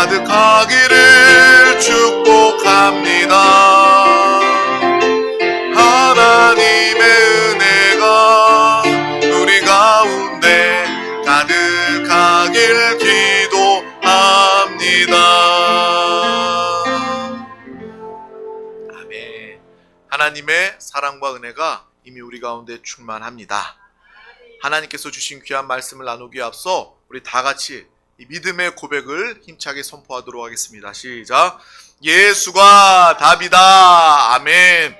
가득하기를 축복합니다. 하나님의 은혜가 우리 가운데 가득하길 기도합니다. 아멘. 하나님의 사랑과 은혜가 이미 우리 가운데 충만합니다. 하나님께서 주신 귀한 말씀을 나누기에 앞서 우리 다 같이 이 믿음의 고백을 힘차게 선포하도록 하겠습니다. 시작. 예수가 답이다. 아멘.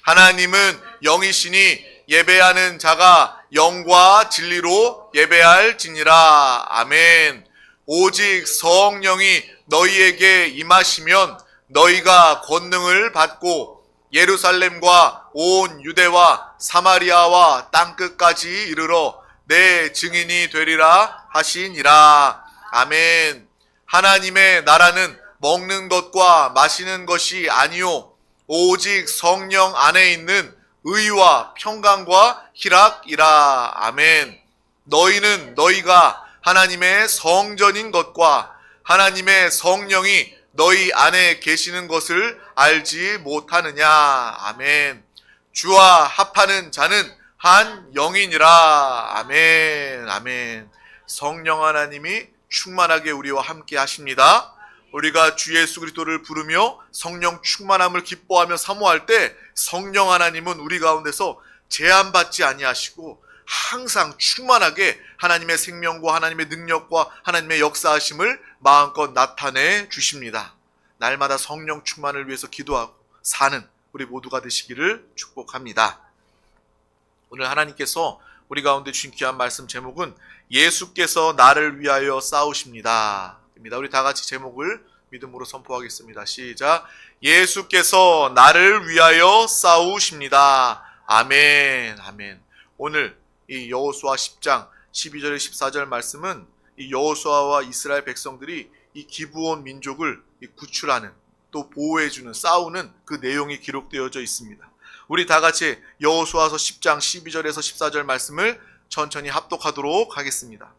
하나님은 영이시니 예배하는 자가 영과 진리로 예배할지니라. 아멘. 오직 성령이 너희에게 임하시면 너희가 권능을 받고 예루살렘과 온 유대와 사마리아와 땅끝까지 이르러 내 증인이 되리라 하시니라. 아멘. 하나님의 나라는 먹는 것과 마시는 것이 아니요 오직 성령 안에 있는 의와 평강과 희락이라. 아멘. 너희는 너희가 하나님의 성전인 것과 하나님의 성령이 너희 안에 계시는 것을 알지 못하느냐. 아멘. 주와 합하는 자는 한 영이니라. 아멘. 아멘. 성령 하나님이 충만하게 우리와 함께 하십니다. 우리가 주 예수 그리스도를 부르며 성령 충만함을 기뻐하며 사모할 때 성령 하나님은 우리 가운데서 제한받지 아니하시고 항상 충만하게 하나님의 생명과 하나님의 능력과 하나님의 역사하심을 마음껏 나타내 주십니다. 날마다 성령 충만을 위해서 기도하고 사는 우리 모두가 되시기를 축복합니다. 오늘 하나님께서 우리 가운데 주신 귀한 말씀 제목은 예수께서 나를 위하여 싸우십니다. 우리 다 같이 제목을 믿음으로 선포하겠습니다. 시작. 예수께서 나를 위하여 싸우십니다. 아멘. 아멘. 오늘 이 여호수아 10장 12절 14절 말씀은 이 여호수아와 이스라엘 백성들이 이 기브온 민족을 구출하는 또 보호해주는 싸우는 그 내용이 기록되어져 있습니다. 우리 다 같이 여호수아서 10장 12절에서 14절 말씀을 천천히 합독하도록 하겠습니다.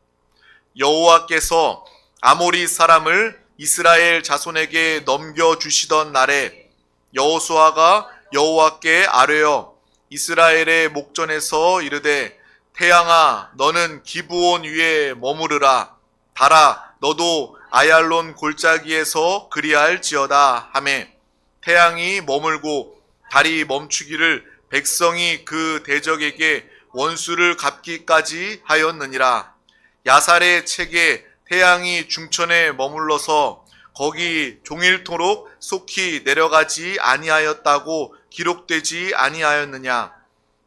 여호와께서 아모리 사람을 이스라엘 자손에게 넘겨주시던 날에 여호수아가 여호와께 아뢰어 이스라엘의 목전에서 이르되 태양아 너는 기브온 위에 머무르라. 달아 너도 아얄론 골짜기에서 그리할지어다 하매 태양이 머물고 달이 멈추기를 백성이 그 대적에게 원수를 갚기까지 하였느니라. 야살의 책에 태양이 중천에 머물러서 거기 종일토록 속히 내려가지 아니하였다고 기록되지 아니하였느냐.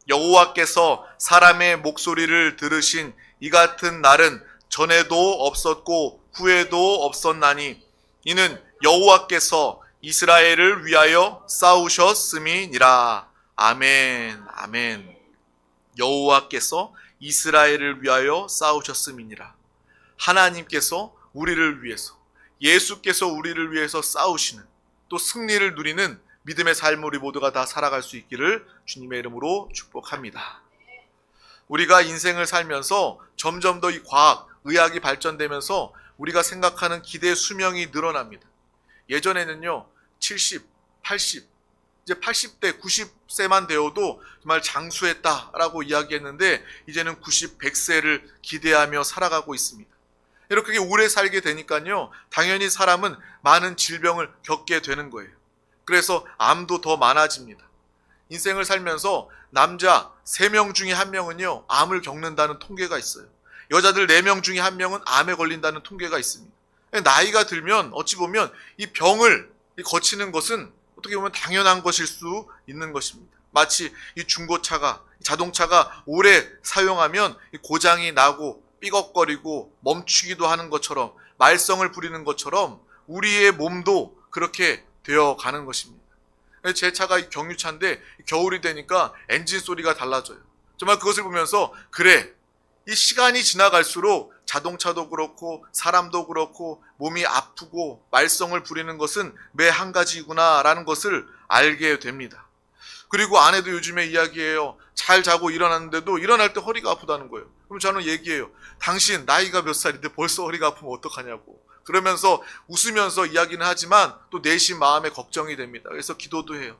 여호와께서 사람의 목소리를 들으신 이 같은 날은 전에도 없었고 후에도 없었나니 이는 여호와께서 이스라엘을 위하여 싸우셨음이니라. 아멘. 아멘. 여호와께서 이스라엘을 위하여 싸우셨음이니라. 하나님께서 우리를 위해서, 예수께서 우리를 위해서 싸우시는 또 승리를 누리는 믿음의 삶을 우리 모두가 다 살아갈 수 있기를 주님의 이름으로 축복합니다. 우리가 인생을 살면서 점점 더 이 과학, 의학이 발전되면서 우리가 생각하는 기대 수명이 늘어납니다. 예전에는요 70, 80, 이제 80대, 90세만 되어도 정말 장수했다라고 이야기했는데 이제는 90, 100세를 기대하며 살아가고 있습니다. 이렇게 오래 살게 되니까요 당연히 사람은 많은 질병을 겪게 되는 거예요. 그래서 암도 더 많아집니다. 인생을 살면서 남자 3명 중에 1명은요 암을 겪는다는 통계가 있어요. 여자들 4명 중에 1명은 암에 걸린다는 통계가 있습니다. 나이가 들면 어찌 보면 이 병을 거치는 것은 어떻게 보면 당연한 것일 수 있는 것입니다. 마치 이 중고차가, 자동차가 오래 사용하면 고장이 나고 삐걱거리고 멈추기도 하는 것처럼 말썽을 부리는 것처럼 우리의 몸도 그렇게 되어가는 것입니다. 제 차가 경유차인데 겨울이 되니까 엔진 소리가 달라져요. 정말 그것을 보면서 그래, 이 시간이 지나갈수록 자동차도 그렇고 사람도 그렇고 몸이 아프고 말썽을 부리는 것은 매 한 가지구나 라는 것을 알게 됩니다. 그리고 아내도 요즘에 이야기해요. 잘 자고 일어났는데도 일어날 때 허리가 아프다는 거예요. 그럼 저는 얘기해요. 당신 나이가 몇 살인데 벌써 허리가 아프면 어떡하냐고. 그러면서 웃으면서 이야기는 하지만 또 내심 마음에 걱정이 됩니다. 그래서 기도도 해요.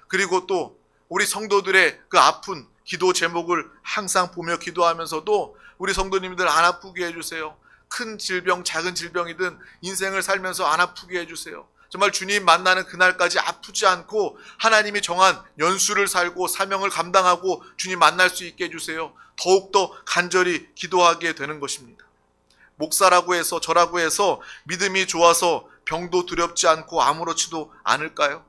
그리고 또 우리 성도들의 그 아픈 기도 제목을 항상 보며 기도하면서도 우리 성도님들 안 아프게 해주세요. 큰 질병, 작은 질병이든 인생을 살면서 안 아프게 해주세요. 정말 주님 만나는 그날까지 아프지 않고 하나님이 정한 연수를 살고 사명을 감당하고 주님 만날 수 있게 해주세요. 더욱더 간절히 기도하게 되는 것입니다. 목사라고 해서 저라고 해서 믿음이 좋아서 병도 두렵지 않고 아무렇지도 않을까요?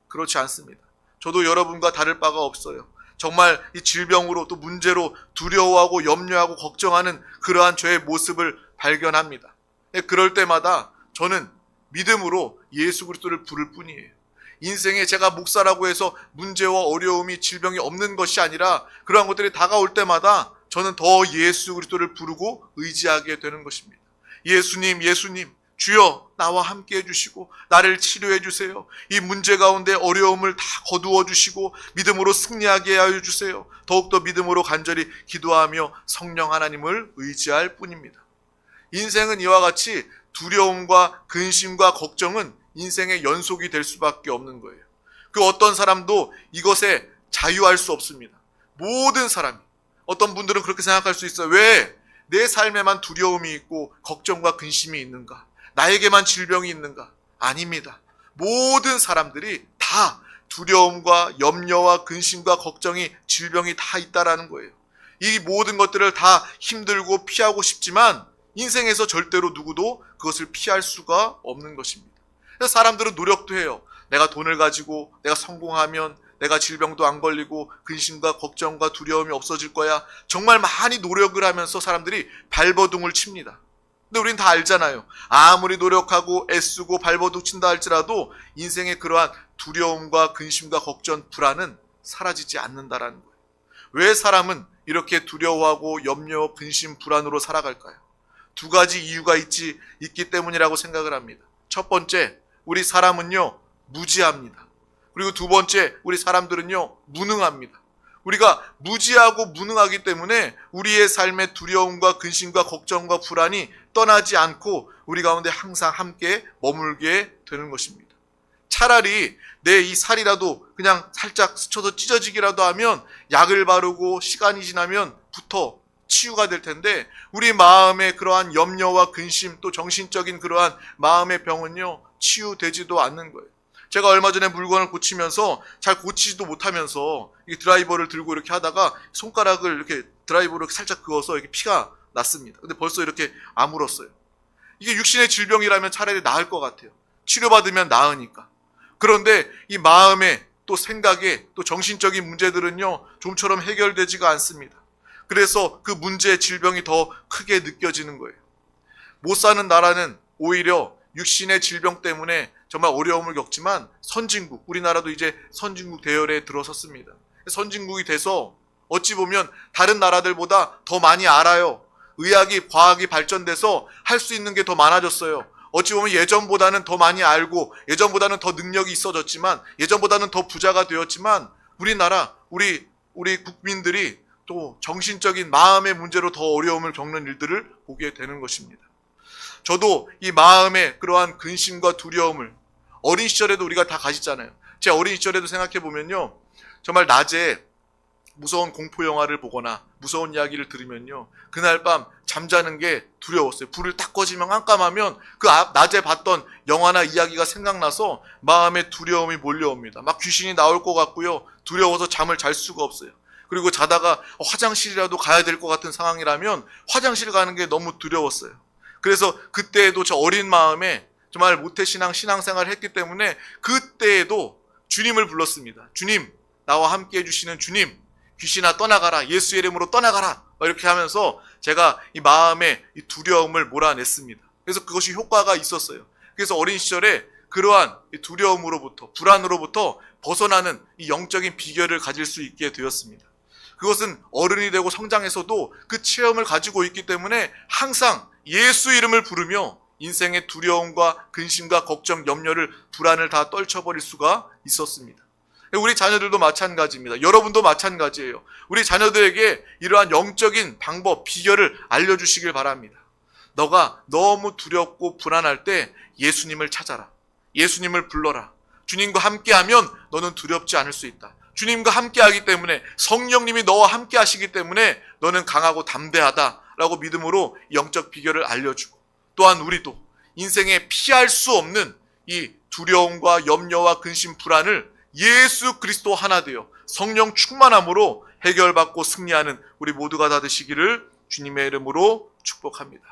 그렇지 않습니다. 저도 여러분과 다를 바가 없어요. 정말 이 질병으로 또 문제로 두려워하고 염려하고 걱정하는 그러한 저의 모습을 발견합니다. 그럴 때마다 저는 믿음으로 예수 그리스도를 부를 뿐이에요. 인생에 제가 목사라고 해서 문제와 어려움이 질병이 없는 것이 아니라 그러한 것들이 다가올 때마다 저는 더 예수 그리스도를 부르고 의지하게 되는 것입니다. 예수님, 예수님, 주여 나와 함께 해주시고 나를 치료해 주세요. 이 문제 가운데 어려움을 다 거두어 주시고 믿음으로 승리하게 하여 주세요. 더욱더 믿음으로 간절히 기도하며 성령 하나님을 의지할 뿐입니다. 인생은 이와 같이 두려움과 근심과 걱정은 인생의 연속이 될 수밖에 없는 거예요. 그 어떤 사람도 이것에 자유할 수 없습니다. 모든 사람이. 어떤 분들은 그렇게 생각할 수 있어요. 왜 내 삶에만 두려움이 있고 걱정과 근심이 있는가? 나에게만 질병이 있는가? 아닙니다. 모든 사람들이 다 두려움과 염려와 근심과 걱정이 질병이 다 있다라는 거예요. 이 모든 것들을 다 힘들고 피하고 싶지만 인생에서 절대로 누구도 그것을 피할 수가 없는 것입니다. 그래서 사람들은 노력도 해요. 내가 돈을 가지고 내가 성공하면 내가 질병도 안 걸리고 근심과 걱정과 두려움이 없어질 거야. 정말 많이 노력을 하면서 사람들이 발버둥을 칩니다. 근데 우린 다 알잖아요. 아무리 노력하고 애쓰고 발버둥 친다 할지라도 인생의 그러한 두려움과 근심과 걱정, 불안은 사라지지 않는다라는 거예요. 왜 사람은 이렇게 두려워하고 염려, 근심, 불안으로 살아갈까요? 두 가지 이유가 있기 때문이라고 생각을 합니다. 첫 번째, 우리 사람은요, 무지합니다. 그리고 두 번째, 우리 사람들은요, 무능합니다. 우리가 무지하고 무능하기 때문에 우리의 삶의 두려움과 근심과 걱정과 불안이 떠나지 않고 우리 가운데 항상 함께 머물게 되는 것입니다. 차라리 내 이 살이라도 그냥 살짝 스쳐서 찢어지기라도 하면 약을 바르고 시간이 지나면 붙어 치유가 될 텐데 우리 마음의 그러한 염려와 근심 또 정신적인 그러한 마음의 병은요 치유되지도 않는 거예요. 제가 얼마 전에 물건을 고치면서 잘 고치지도 못하면서 이 드라이버를 들고 이렇게 하다가 손가락을 이렇게 드라이버로 살짝 그어서 이렇게 피가 났습니다. 근데 벌써 이렇게 아물었어요. 이게 육신의 질병이라면 차라리 나을 것 같아요. 치료받으면 나으니까. 그런데 이 마음의 또 생각의 또 정신적인 문제들은요 좀처럼 해결되지가 않습니다. 그래서 그 문제의 질병이 더 크게 느껴지는 거예요. 못 사는 나라는 오히려 육신의 질병 때문에 정말 어려움을 겪지만 선진국, 우리나라도 이제 선진국 대열에 들어섰습니다. 선진국이 돼서 어찌 보면 다른 나라들보다 더 많이 알아요. 의학이, 과학이 발전돼서 할 수 있는 게 더 많아졌어요. 어찌 보면 예전보다는 더 많이 알고 예전보다는 더 능력이 있어졌지만 예전보다는 더 부자가 되었지만 우리나라, 우리 국민들이 또 정신적인 마음의 문제로 더 어려움을 겪는 일들을 보게 되는 것입니다. 저도 이 마음의 그러한 근심과 두려움을 어린 시절에도 우리가 다 가졌잖아요. 제 어린 시절에도 생각해 보면요. 정말 낮에 무서운 공포 영화를 보거나 무서운 이야기를 들으면요. 그날 밤 잠자는 게 두려웠어요. 불을 딱 꺼지면 깜깜하면 그 낮에 봤던 영화나 이야기가 생각나서 마음에 두려움이 몰려옵니다. 막 귀신이 나올 것 같고요. 두려워서 잠을 잘 수가 없어요. 그리고 자다가 화장실이라도 가야 될 것 같은 상황이라면 화장실 가는 게 너무 두려웠어요. 그래서 그때에도 저 어린 마음에 정말 모태신앙, 신앙생활을 했기 때문에 그때에도 주님을 불렀습니다. 주님, 나와 함께 해주시는 주님, 귀신아 떠나가라, 예수의 이름으로 떠나가라 이렇게 하면서 제가 이 마음의 이 두려움을 몰아냈습니다. 그래서 그것이 효과가 있었어요. 그래서 어린 시절에 그러한 이 두려움으로부터, 불안으로부터 벗어나는 이 영적인 비결을 가질 수 있게 되었습니다. 그것은 어른이 되고 성장해서도 그 체험을 가지고 있기 때문에 항상 예수 이름을 부르며 인생의 두려움과 근심과 걱정, 염려를, 불안을 다 떨쳐버릴 수가 있었습니다. 우리 자녀들도 마찬가지입니다. 여러분도 마찬가지예요. 우리 자녀들에게 이러한 영적인 방법, 비결을 알려주시길 바랍니다. 너가 너무 두렵고 불안할 때 예수님을 찾아라. 예수님을 불러라. 주님과 함께하면 너는 두렵지 않을 수 있다. 주님과 함께하기 때문에, 성령님이 너와 함께 하시기 때문에 너는 강하고 담대하다라고 믿음으로 영적 비결을 알려주고, 또한 우리도 인생에 피할 수 없는 이 두려움과 염려와 근심, 불안을 예수 그리스도 하나 되어 성령 충만함으로 해결받고 승리하는 우리 모두가 다 되시기를 주님의 이름으로 축복합니다.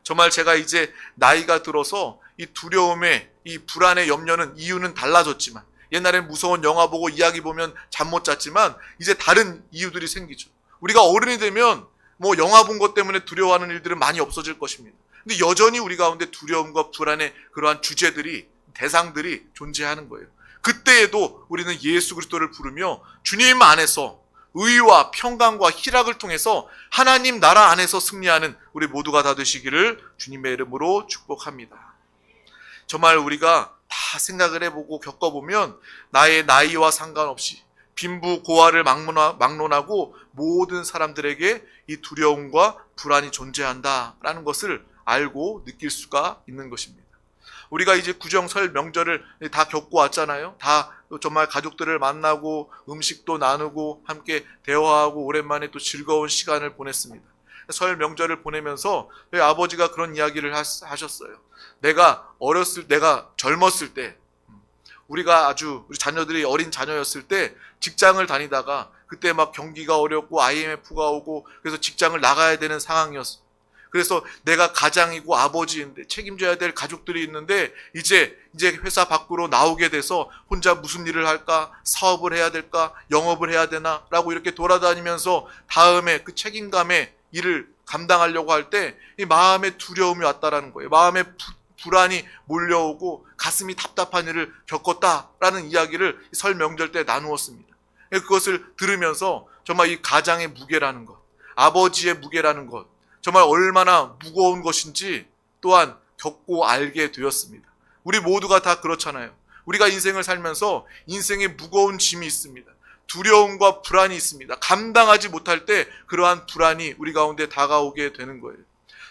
정말 제가 이제 나이가 들어서 이 두려움에, 이 불안의 염려는 이유는 달라졌지만, 옛날엔 무서운 영화 보고 이야기 보면 잠 못 잤지만 이제 다른 이유들이 생기죠. 우리가 어른이 되면 뭐 영화 본 것 때문에 두려워하는 일들은 많이 없어질 것입니다. 근데 여전히 우리 가운데 두려움과 불안의 그러한 주제들이, 대상들이 존재하는 거예요. 그때에도 우리는 예수 그리스도를 부르며 주님 안에서 의와 평강과 희락을 통해서 하나님 나라 안에서 승리하는 우리 모두가 다 되시기를 주님의 이름으로 축복합니다. 정말 우리가 다 생각을 해보고 겪어보면 나의 나이와 상관없이 빈부 고아를 막론하고 모든 사람들에게 이 두려움과 불안이 존재한다라는 것을 알고 느낄 수가 있는 것입니다. 우리가 이제 구정, 설, 명절을 다 겪고 왔잖아요. 다 정말 가족들을 만나고 음식도 나누고 함께 대화하고 오랜만에 또 즐거운 시간을 보냈습니다. 설 명절을 보내면서 아버지가 그런 이야기를 하셨어요. 내가 젊었을 때, 우리 자녀들이 어린 자녀였을 때 직장을 다니다가 그때 막 경기가 어렵고 IMF가 오고 그래서 직장을 나가야 되는 상황이었어. 그래서 내가 가장이고 아버지인데 책임져야 될 가족들이 있는데 이제 회사 밖으로 나오게 돼서 혼자 무슨 일을 할까? 사업을 해야 될까? 영업을 해야 되나? 라고 이렇게 돌아다니면서 다음에 그 책임감에 일을 감당하려고 할 때 이 마음에 두려움이 왔다라는 거예요. 마음에 불안이 몰려오고 가슴이 답답한 일을 겪었다라는 이야기를 설 명절 때 나누었습니다. 그것을 들으면서 정말 이 가장의 무게라는 것, 아버지의 무게라는 것, 정말 얼마나 무거운 것인지 또한 겪고 알게 되었습니다. 우리 모두가 다 그렇잖아요. 우리가 인생을 살면서 인생에 무거운 짐이 있습니다. 두려움과 불안이 있습니다. 감당하지 못할 때 그러한 불안이 우리 가운데 다가오게 되는 거예요.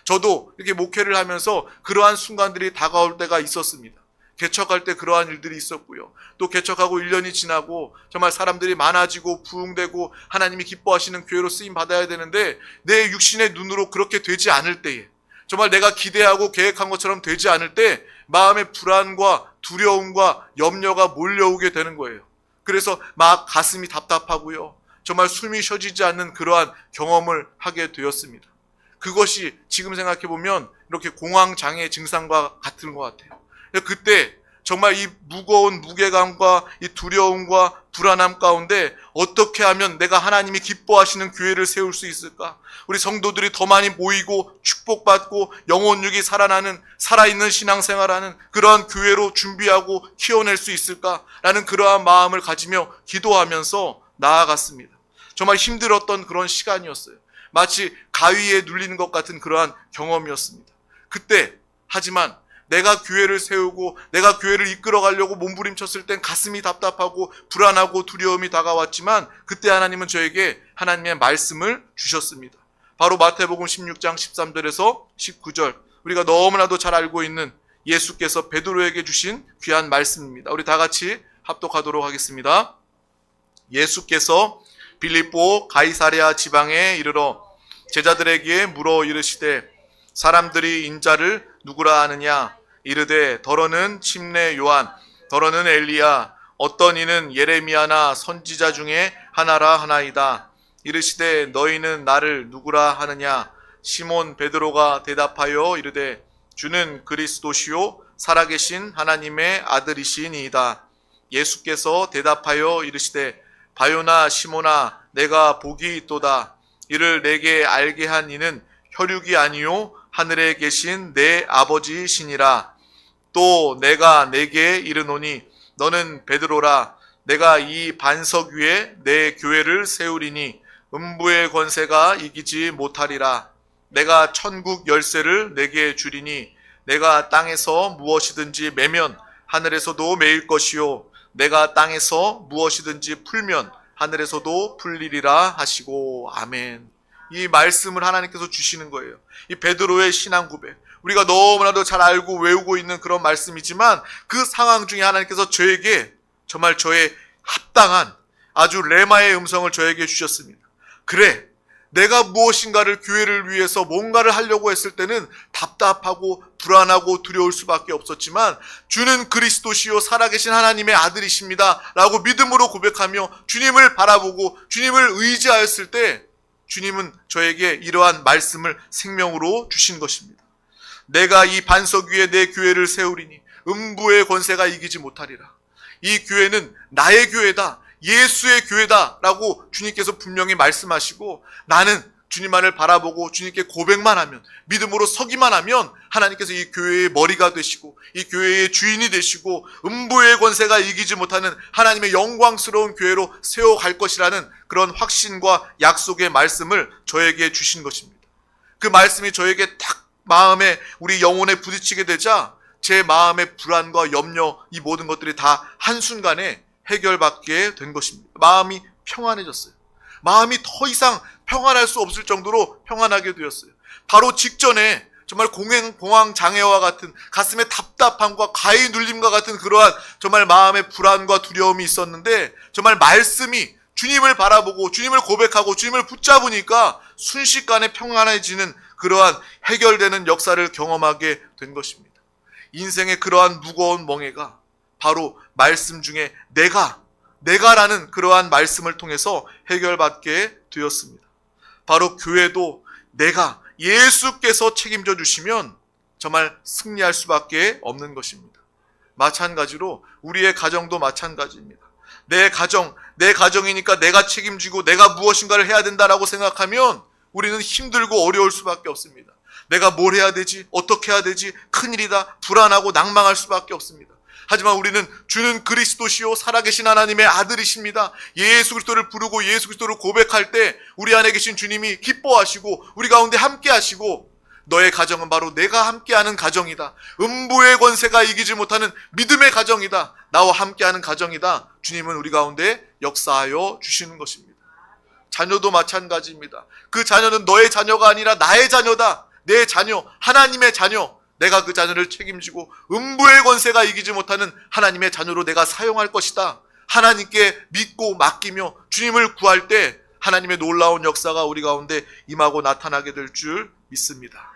저도 이렇게 목회를 하면서 그러한 순간들이 다가올 때가 있었습니다. 개척할 때 그러한 일들이 있었고요. 또 개척하고 1년이 지나고 정말 사람들이 많아지고 부흥되고 하나님이 기뻐하시는 교회로 쓰임 받아야 되는데 내 육신의 눈으로 그렇게 되지 않을 때에, 정말 내가 기대하고 계획한 것처럼 되지 않을 때 마음의 불안과 두려움과 염려가 몰려오게 되는 거예요. 그래서 막 가슴이 답답하고요. 정말 숨이 쉬어지지 않는 그러한 경험을 하게 되었습니다. 그것이 지금 생각해보면 이렇게 공황장애 증상과 같은 것 같아요. 그때 정말 이 무거운 무게감과 이 두려움과 불안함 가운데 어떻게 하면 내가 하나님이 기뻐하시는 교회를 세울 수 있을까? 우리 성도들이 더 많이 모이고 축복받고 영혼육이 살아나는, 살아있는 신앙생활하는 그러한 교회로 준비하고 키워낼 수 있을까라는 그러한 마음을 가지며 기도하면서 나아갔습니다. 정말 힘들었던 그런 시간이었어요. 마치 가위에 눌리는 것 같은 그러한 경험이었습니다. 그때 하지만 내가 교회를 세우고 내가 교회를 이끌어가려고 몸부림쳤을 땐 가슴이 답답하고 불안하고 두려움이 다가왔지만 그때 하나님은 저에게 하나님의 말씀을 주셨습니다. 바로 마태복음 16장 13절에서 19절, 우리가 너무나도 잘 알고 있는 예수께서 베드로에게 주신 귀한 말씀입니다. 우리 다 같이 합독하도록 하겠습니다. 예수께서 빌립보 가이사랴 지방에 이르러 제자들에게 물어 이르시되 사람들이 인자를 누구라 하느냐? 이르되 더러는 침례 요한, 더러는 엘리야, 어떤 이는 예레미야나 선지자 중에 하나라 하나이다. 이르시되 너희는 나를 누구라 하느냐? 시몬 베드로가 대답하여 이르되 주는 그리스도시요 살아계신 하나님의 아들이시니이다. 예수께서 대답하여 이르시되 바요나 시몬아 내가 복이 있도다. 이를 내게 알게 한 이는 혈육이 아니요 하늘에 계신 내 아버지시니라. 또 내가 내게 이르노니 너는 베드로라. 내가 이 반석 위에 내 교회를 세우리니 음부의 권세가 이기지 못하리라. 내가 천국 열쇠를 내게 주리니 내가 땅에서 무엇이든지 매면 하늘에서도 매일 것이요 내가 땅에서 무엇이든지 풀면 하늘에서도 풀리리라 하시고. 아멘. 이 말씀을 하나님께서 주시는 거예요. 이 베드로의 신앙 고백, 우리가 너무나도 잘 알고 외우고 있는 그런 말씀이지만 그 상황 중에 하나님께서 저에게 정말 저의 합당한 아주 레마의 음성을 저에게 주셨습니다. 그래, 내가 무엇인가를 교회를 위해서 뭔가를 하려고 했을 때는 답답하고 불안하고 두려울 수밖에 없었지만 주는 그리스도시요 살아계신 하나님의 아들이십니다 라고 믿음으로 고백하며 주님을 바라보고 주님을 의지하였을 때 주님은 저에게 이러한 말씀을 생명으로 주신 것입니다. 내가 이 반석 위에 내 교회를 세우리니 음부의 권세가 이기지 못하리라. 이 교회는 나의 교회다, 예수의 교회다 라고 주님께서 분명히 말씀하시고, 나는 주님만을 바라보고 주님께 고백만 하면, 믿음으로 서기만 하면 하나님께서 이 교회의 머리가 되시고 이 교회의 주인이 되시고 음부의 권세가 이기지 못하는 하나님의 영광스러운 교회로 세워갈 것이라는 그런 확신과 약속의 말씀을 저에게 주신 것입니다. 그 말씀이 저에게 딱 마음에, 우리 영혼에 부딪히게 되자 제 마음의 불안과 염려, 이 모든 것들이 다 한순간에 해결받게 된 것입니다. 마음이 평안해졌어요. 마음이 더 이상 평안할 수 없을 정도로 평안하게 되었어요. 바로 직전에 정말 공황 장애와 같은, 가슴의 답답함과 가위 눌림과 같은 그러한 정말 마음의 불안과 두려움이 있었는데, 정말 말씀이, 주님을 바라보고 주님을 고백하고 주님을 붙잡으니까 순식간에 평안해지는 그러한 해결되는 역사를 경험하게 된 것입니다. 인생의 그러한 무거운 멍에가 바로 말씀 중에 내가라는 그러한 말씀을 통해서 해결받게 되었습니다. 바로 교회도 예수께서 책임져 주시면 정말 승리할 수밖에 없는 것입니다. 마찬가지로 우리의 가정도 마찬가지입니다. 내 가정이니까 내가 책임지고 내가 무엇인가를 해야 된다라고 생각하면 우리는 힘들고 어려울 수밖에 없습니다. 내가 뭘 해야 되지? 어떻게 해야 되지? 큰일이다. 불안하고 낭망할 수밖에 없습니다. 하지만 우리는 주는 그리스도시요 살아계신 하나님의 아들이십니다. 예수 그리스도를 부르고 예수 그리스도를 고백할 때 우리 안에 계신 주님이 기뻐하시고 우리 가운데 함께 하시고, 너의 가정은 바로 내가 함께하는 가정이다. 음부의 권세가 이기지 못하는 믿음의 가정이다. 나와 함께하는 가정이다. 주님은 우리 가운데 역사하여 주시는 것입니다. 자녀도 마찬가지입니다. 그 자녀는 너의 자녀가 아니라 나의 자녀다. 내 자녀, 하나님의 자녀. 내가 그 자녀를 책임지고 음부의 권세가 이기지 못하는 하나님의 자녀로 내가 사용할 것이다. 하나님께 믿고 맡기며 주님을 구할 때 하나님의 놀라운 역사가 우리 가운데 임하고 나타나게 될 줄 믿습니다.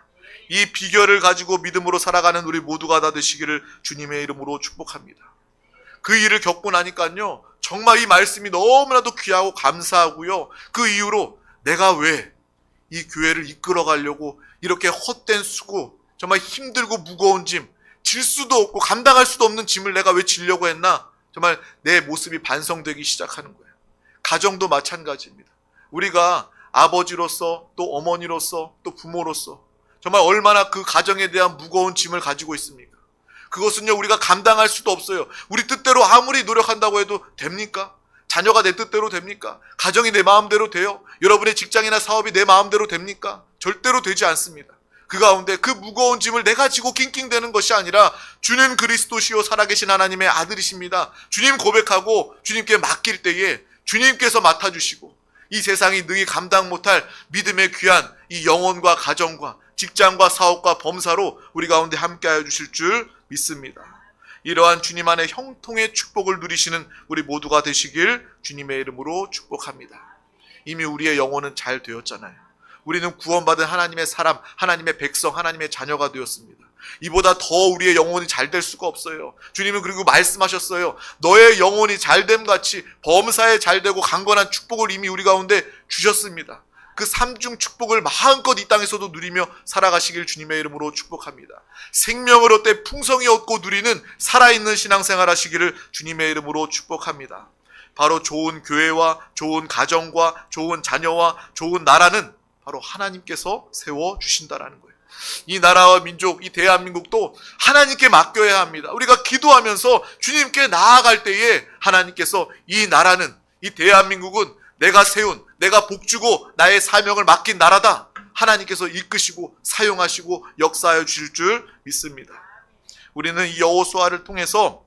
이 비결을 가지고 믿음으로 살아가는 우리 모두가 다 되시기를 주님의 이름으로 축복합니다. 그 일을 겪고 나니까요, 정말 이 말씀이 너무나도 귀하고 감사하고요, 그 이후로 내가 왜 이 교회를 이끌어 가려고 이렇게 헛된 수고, 정말 힘들고 무거운 짐, 질 수도 없고 감당할 수도 없는 짐을 내가 왜 지려고 했나? 정말 내 모습이 반성되기 시작하는 거예요. 가정도 마찬가지입니다. 우리가 아버지로서 또 어머니로서 또 부모로서 정말 얼마나 그 가정에 대한 무거운 짐을 가지고 있습니까? 그것은요, 우리가 감당할 수도 없어요. 우리 뜻대로 아무리 노력한다고 해도 됩니까? 자녀가 내 뜻대로 됩니까? 가정이 내 마음대로 돼요? 여러분의 직장이나 사업이 내 마음대로 됩니까? 절대로 되지 않습니다. 그 가운데 그 무거운 짐을 내가 지고 낑낑대는 것이 아니라 주는 그리스도시요 살아계신 하나님의 아들이십니다. 주님 고백하고 주님께 맡길 때에 주님께서 맡아주시고 이 세상이 능히 감당 못할 믿음의 귀한 이 영혼과 가정과 직장과 사업과 범사로 우리 가운데 함께하여 주실 줄 믿습니다. 이러한 주님 안의 형통의 축복을 누리시는 우리 모두가 되시길 주님의 이름으로 축복합니다. 이미 우리의 영혼은 잘 되었잖아요. 우리는 구원받은 하나님의 사람, 하나님의 백성, 하나님의 자녀가 되었습니다. 이보다 더 우리의 영혼이 잘 될 수가 없어요. 주님은 그리고 말씀하셨어요. 너의 영혼이 잘됨 같이 범사에 잘되고 강건한 축복을 이미 우리 가운데 주셨습니다. 그 삼중 축복을 마음껏 이 땅에서도 누리며 살아가시길 주님의 이름으로 축복합니다. 생명을 얻되 풍성히 얻고 누리는 살아있는 신앙생활 하시기를 주님의 이름으로 축복합니다. 바로 좋은 교회와 좋은 가정과 좋은 자녀와 좋은 나라는 바로 하나님께서 세워주신다라는 거예요. 이 나라와 민족, 이 대한민국도 하나님께 맡겨야 합니다. 우리가 기도하면서 주님께 나아갈 때에 하나님께서 이 나라는, 이 대한민국은 내가 세운, 내가 복주고 나의 사명을 맡긴 나라다. 하나님께서 이끄시고 사용하시고 역사하여 주실 줄 믿습니다. 우리는 이 여호수아를 통해서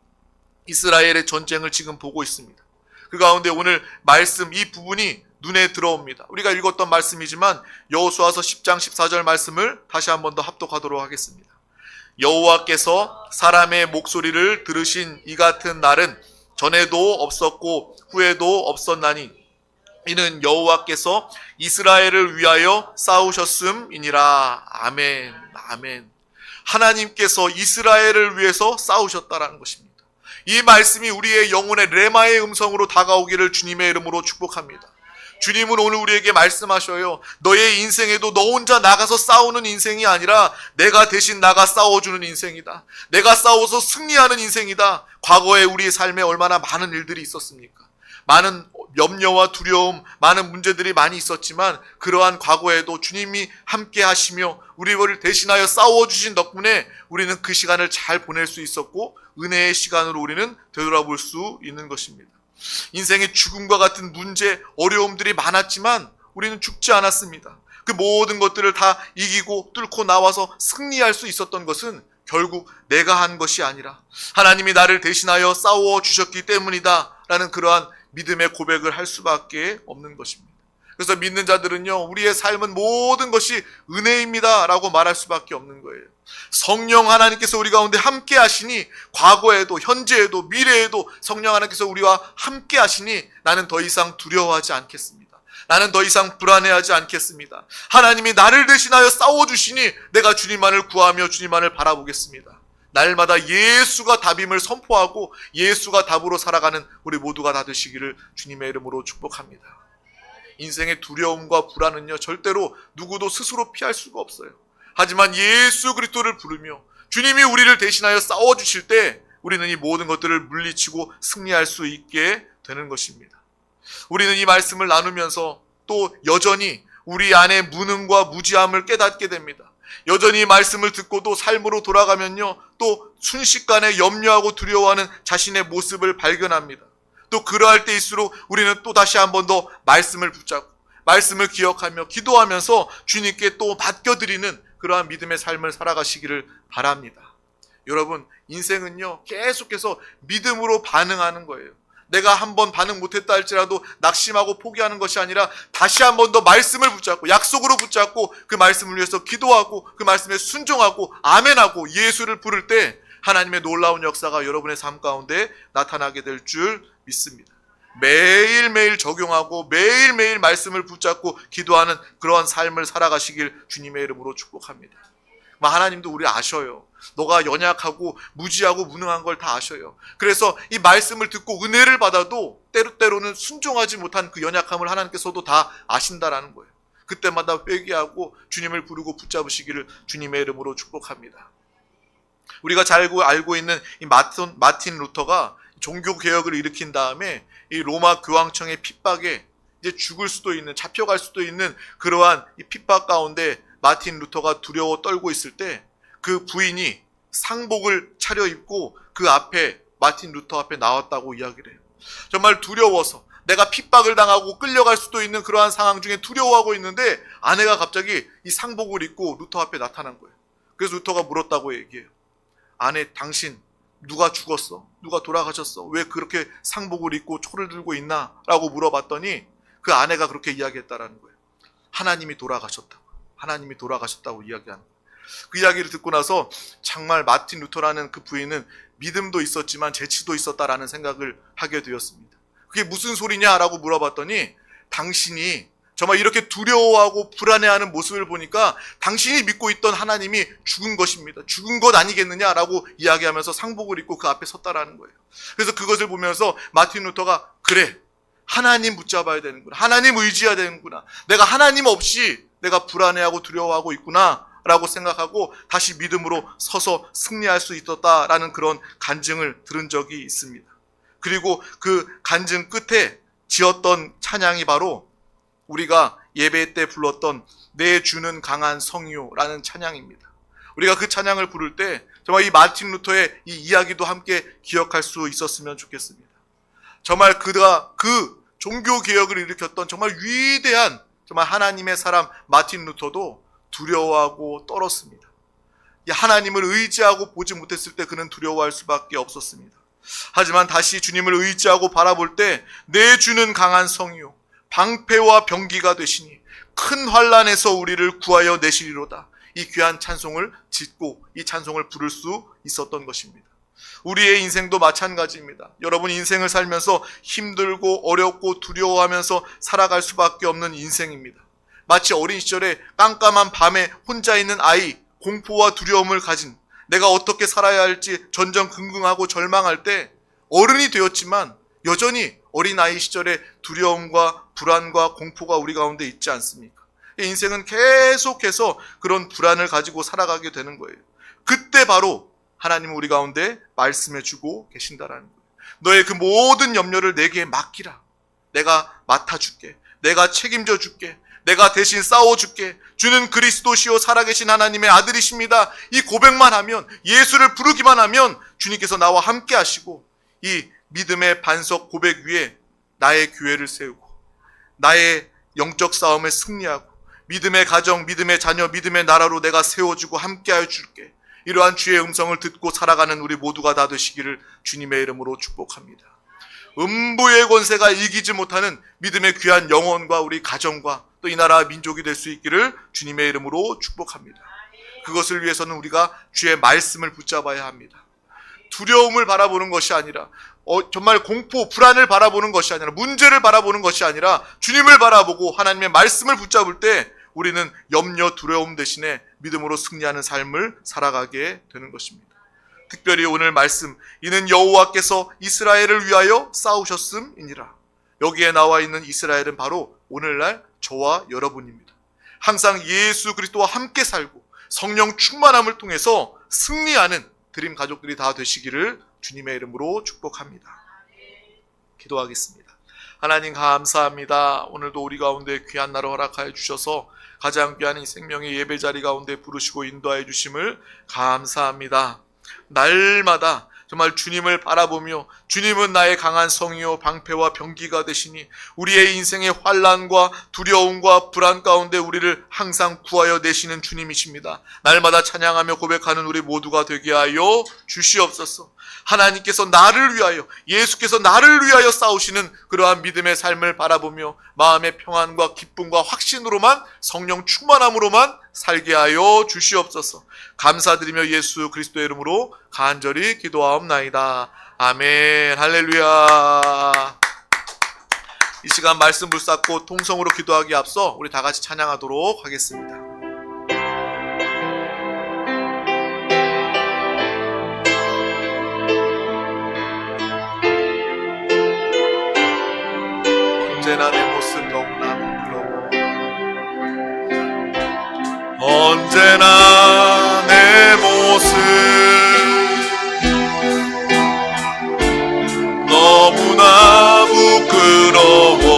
이스라엘의 전쟁을 지금 보고 있습니다. 그 가운데 오늘 말씀 이 부분이 눈에 들어옵니다. 우리가 읽었던 말씀이지만 여호수아서 10장 14절 말씀을 다시 한 번 더 합독하도록 하겠습니다. 여호와께서 사람의 목소리를 들으신 이 같은 날은 전에도 없었고 후에도 없었나니 이는 여호와께서 이스라엘을 위하여 싸우셨음이니라. 아멘. 아멘. 하나님께서 이스라엘을 위해서 싸우셨다라는 것입니다. 이 말씀이 우리의 영혼의 레마의 음성으로 다가오기를 주님의 이름으로 축복합니다. 주님은 오늘 우리에게 말씀하셔요. 너의 인생에도 너 혼자 나가서 싸우는 인생이 아니라 내가 대신 나가 싸워주는 인생이다. 내가 싸워서 승리하는 인생이다. 과거에 우리의 삶에 얼마나 많은 일들이 있었습니까? 많은 염려와 두려움, 많은 문제들이 많이 있었지만 그러한 과거에도 주님이 함께 하시며 우리를 대신하여 싸워주신 덕분에 우리는 그 시간을 잘 보낼 수 있었고 은혜의 시간으로 우리는 되돌아볼 수 있는 것입니다. 인생의 죽음과 같은 문제, 어려움들이 많았지만 우리는 죽지 않았습니다. 그 모든 것들을 다 이기고 뚫고 나와서 승리할 수 있었던 것은 결국 내가 한 것이 아니라 하나님이 나를 대신하여 싸워주셨기 때문이다 라는 그러한 믿음의 고백을 할 수밖에 없는 것입니다. 그래서 믿는 자들은요, 우리의 삶은 모든 것이 은혜입니다 라고 말할 수밖에 없는 거예요. 성령 하나님께서 우리 가운데 함께 하시니 과거에도 현재에도 미래에도 성령 하나님께서 우리와 함께 하시니 나는 더 이상 두려워하지 않겠습니다. 나는 더 이상 불안해하지 않겠습니다. 하나님이 나를 대신하여 싸워주시니 내가 주님만을 구하며 주님만을 바라보겠습니다. 날마다 예수가 답임을 선포하고 예수가 답으로 살아가는 우리 모두가 다 되시기를 주님의 이름으로 축복합니다. 인생의 두려움과 불안은요, 절대로 누구도 스스로 피할 수가 없어요. 하지만 예수 그리스도를 부르며 주님이 우리를 대신하여 싸워주실 때 우리는 이 모든 것들을 물리치고 승리할 수 있게 되는 것입니다. 우리는 이 말씀을 나누면서 또 여전히 우리 안에 무능과 무지함을 깨닫게 됩니다. 여전히 이 말씀을 듣고도 삶으로 돌아가면요, 또 순식간에 염려하고 두려워하는 자신의 모습을 발견합니다. 또 그러할 때일수록 우리는 또 다시 한 번 더 말씀을 붙잡고 말씀을 기억하며 기도하면서 주님께 또 맡겨드리는 그러한 믿음의 삶을 살아가시기를 바랍니다. 여러분, 인생은요, 계속해서 믿음으로 반응하는 거예요. 내가 한번 반응 못했다 할지라도 낙심하고 포기하는 것이 아니라 다시 한 번 더 말씀을 붙잡고 약속으로 붙잡고 그 말씀을 위해서 기도하고 그 말씀에 순종하고 아멘하고 예수를 부를 때 하나님의 놀라운 역사가 여러분의 삶 가운데 나타나게 될 줄 믿습니다. 매일매일 적용하고 매일매일 말씀을 붙잡고 기도하는 그러한 삶을 살아가시길 주님의 이름으로 축복합니다. 하나님도 우리 아셔요. 너가 연약하고 무지하고 무능한 걸 다 아셔요. 그래서 이 말씀을 듣고 은혜를 받아도 때로는 순종하지 못한 그 연약함을 하나님께서도 다 아신다라는 거예요. 그때마다 회개하고 주님을 부르고 붙잡으시기를 주님의 이름으로 축복합니다. 우리가 잘 알고 있는 이 마틴 루터가 종교 개혁을 일으킨 다음에 이 로마 교황청의 핍박에 이제 죽을 수도 있는, 잡혀갈 수도 있는 그러한 이 핍박 가운데 마틴 루터가 두려워 떨고 있을 때 그 부인이 상복을 차려입고 그 앞에 마틴 루터 앞에 나왔다고 이야기를 해요. 정말 두려워서 내가 핍박을 당하고 끌려갈 수도 있는 그러한 상황 중에 두려워하고 있는데 아내가 갑자기 이 상복을 입고 루터 앞에 나타난 거예요. 그래서 루터가 물었다고 얘기해요. 아내, 당신 누가 죽었어? 누가 돌아가셨어? 왜 그렇게 상복을 입고 초를 들고 있나? 라고 물어봤더니 그 아내가 그렇게 이야기했다라는 거예요. 하나님이 돌아가셨다고. 하나님이 돌아가셨다고 이야기하는 거예요. 그 이야기를 듣고 나서 정말 마틴 루터라는 그 부인은 믿음도 있었지만 재치도 있었다라는 생각을 하게 되었습니다. 그게 무슨 소리냐라고 물어봤더니 당신이 정말 이렇게 두려워하고 불안해하는 모습을 보니까 당신이 믿고 있던 하나님이 죽은 것입니다. 죽은 것 아니겠느냐라고 이야기하면서 상복을 입고 그 앞에 섰다라는 거예요. 그래서 그것을 보면서 마틴 루터가 그래, 하나님 붙잡아야 되는구나. 하나님 의지해야 되는구나. 내가 하나님 없이 내가 불안해하고 두려워하고 있구나 라고 생각하고 다시 믿음으로 서서 승리할 수 있었다라는 그런 간증을 들은 적이 있습니다. 그리고 그 간증 끝에 지었던 찬양이 바로 우리가 예배 때 불렀던 내 주는 강한 성유라는 찬양입니다. 우리가 그 찬양을 부를 때 정말 이 마틴 루터의 이 이야기도 함께 기억할 수 있었으면 좋겠습니다. 정말 그가 그 종교 개혁을 일으켰던 정말 위대한 정말 하나님의 사람 마틴 루터도 두려워하고 떨었습니다. 하나님을 의지하고 보지 못했을 때 그는 두려워할 수밖에 없었습니다. 하지만 다시 주님을 의지하고 바라볼 때 내 주는 강한 성이요 방패와 병기가 되시니 큰 환난에서 우리를 구하여 내시리로다. 이 귀한 찬송을 짓고 이 찬송을 부를 수 있었던 것입니다. 우리의 인생도 마찬가지입니다. 여러분, 인생을 살면서 힘들고 어렵고 두려워하면서 살아갈 수밖에 없는 인생입니다. 마치 어린 시절에 깜깜한 밤에 혼자 있는 아이, 공포와 두려움을 가진, 내가 어떻게 살아야 할지 전전긍긍하고 절망할 때 어른이 되었지만 여전히 어린아이 시절에 두려움과 불안과 공포가 우리 가운데 있지 않습니까? 인생은 계속해서 그런 불안을 가지고 살아가게 되는 거예요. 그때 바로 하나님은 우리 가운데 말씀해 주고 계신다라는 거예요. 너의 그 모든 염려를 내게 맡기라. 내가 맡아줄게. 내가 책임져 줄게. 내가 대신 싸워줄게. 주는 그리스도시요 살아계신 하나님의 아들이십니다. 이 고백만 하면, 예수를 부르기만 하면 주님께서 나와 함께 하시고 이 믿음의 반석 고백 위에 나의 교회를 세우고 나의 영적 싸움에 승리하고 믿음의 가정, 믿음의 자녀, 믿음의 나라로 내가 세워주고 함께하여 줄게. 이러한 주의 음성을 듣고 살아가는 우리 모두가 다 되시기를 주님의 이름으로 축복합니다. 음부의 권세가 이기지 못하는 믿음의 귀한 영혼과 우리 가정과 또 이 나라 민족이 될 수 있기를 주님의 이름으로 축복합니다. 그것을 위해서는 우리가 주의 말씀을 붙잡아야 합니다. 두려움을 바라보는 것이 아니라 정말 공포, 불안을 바라보는 것이 아니라 문제를 바라보는 것이 아니라 주님을 바라보고 하나님의 말씀을 붙잡을 때 우리는 염려, 두려움 대신에 믿음으로 승리하는 삶을 살아가게 되는 것입니다. 특별히 오늘 말씀, 이는 여호와께서 이스라엘을 위하여 싸우셨음이니라. 여기에 나와 있는 이스라엘은 바로 오늘날 저와 여러분입니다. 항상 예수 그리스도와 함께 살고 성령 충만함을 통해서 승리하는 드림 가족들이 다 되시기를 주님의 이름으로 축복합니다. 기도하겠습니다. 하나님 감사합니다. 오늘도 우리 가운데 귀한 날을 허락하여 주셔서 가장 귀한 이 생명의 예배 자리 가운데 부르시고 인도하여 주심을 감사합니다. 날마다 정말 주님을 바라보며 주님은 나의 강한 성이요 방패와 병기가 되시니 우리의 인생의 환난과 두려움과 불안 가운데 우리를 항상 구하여 내시는 주님이십니다. 날마다 찬양하며 고백하는 우리 모두가 되게 하여 주시옵소서. 하나님께서 나를 위하여, 예수께서 나를 위하여 싸우시는 그러한 믿음의 삶을 바라보며 마음의 평안과 기쁨과 확신으로만, 성령 충만함으로만 살게 하여 주시옵소서. 감사드리며 예수 그리스도의 이름으로 간절히 기도하옵나이다. 아멘. 할렐루야. 이 시간 말씀 붙잡고 통성으로 기도하기 앞서 우리 다 같이 찬양하도록 하겠습니다. 언제나 내 모습 너무나 부끄러워. 언제나 내 모습 너무나 부끄러워.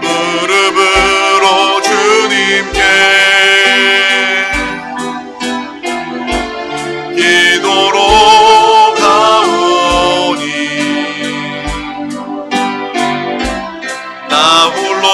무릎으로 주님께 기도로 가오니 나 홀로